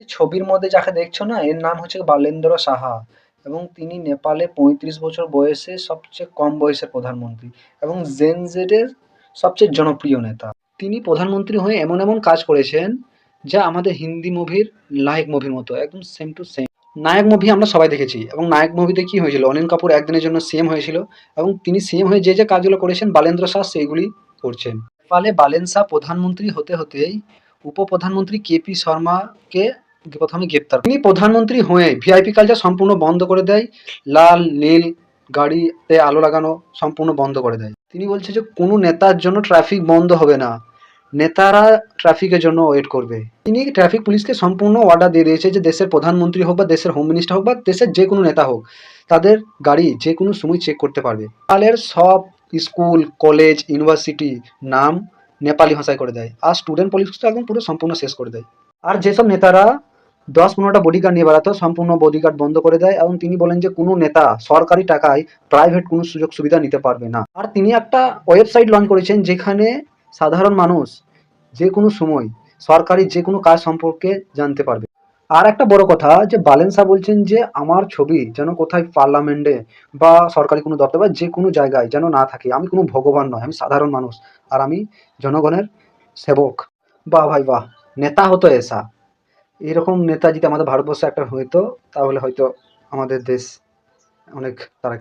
ছবির মধ্যে যাকে দেখছো না, এর নাম হচ্ছে বালেন্দ্র সাহা এবং তিনি নেপালে ৩৫ বছর বয়সে সবচেয়ে কম বয়সের প্রধানমন্ত্রী এবং জেন জেডের সবচেয়ে জনপ্রিয় নেতা। তিনি প্রধানমন্ত্রী হয়ে এমন এমন কাজ করেছেন যা আমাদের হিন্দি মুভির নায়ক মুভির মতো একদম same to same. Nayak movie আমরা সবাই দেখেছি এবং নায়ক মুভিতে কি হয়েছিল, অনিল কাপুর একদিনের জন্য সিএম হয়েছিল এবং তিনি সিএম হয়ে যে যে কাজগুলো করেছেন বালেন্দ্র শাহ সেইগুলি করছেন। ফলে বালেন শাহ প্রধানমন্ত্রী হতে হতেই উপপ্রধানমন্ত্রী কেপি শর্মাকে প্রথমে গ্রেপ্তার। তিনি প্রধানমন্ত্রী হয়ে ভিআইপি কালচার সম্পূর্ণ বন্ধ করে দেয়। লাল নীল গাড়িতে আলো লাগানো সম্পূর্ণ বন্ধ করে দেয়। তিনি বলছে যে কোনো নেতার জন্য ট্রাফিক বন্ধ হবে না, নেতারা ট্রাফিকের জন্য ওয়েট করবে। তিনি ট্রাফিক পুলিশকে সম্পূর্ণ অর্ডার দিয়ে দিয়েছে যে দেশের প্রধানমন্ত্রী হোক বা দেশের হোম মিনিস্টার হোক বা দেশের যে কোনো নেতা হোক, তাদের গাড়ি যে কোনো সময় চেক করতে পারবে। নেপালের সব স্কুল কলেজ ইউনিভার্সিটি নাম নেপালি ভাষায় করে দেয় আর স্টুডেন্ট পলিটিক্স তো একদম পুরো সম্পূর্ণ শেষ করে দেয়। আর যেসব নেতারা ১০-১৫টা বডিগার্ড নিয়ে বেড়াতো সম্পূর্ণ বডিগার্ড বন্ধ করে দেয় এবং তিনি বলেন যে কোনো নেতা সরকারি টাকায় প্রাইভেট কোনো সুযোগ সুবিধা নিতে পারবে না। আর তিনি একটা ওয়েবসাইট লঞ্চ করেছেন যেখানে সাধারণ মানুষ যে কোনো সময় সরকারি যে কোনো কাজ সম্পর্কে জানতে পারবে। আর একটা বড় কথা যে বালেন শাহ বলছেন যে আমার ছবি যেন কোথায় পার্লামেন্টে বা সরকারি কোনো দপ্তর বা যে কোনো জায়গায় যেন না থাকে। আমি কোনো ভগবান নয়, আমি সাধারণ মানুষ আর আমি জনগণের সেবক। বাহ ভাই বাহ, নেতা হতো এসা। এরকম নেতা যদি আমাদের ভারতবর্ষে একটা হইতো তাহলে হয়তো আমাদের দেশ অনেক তারা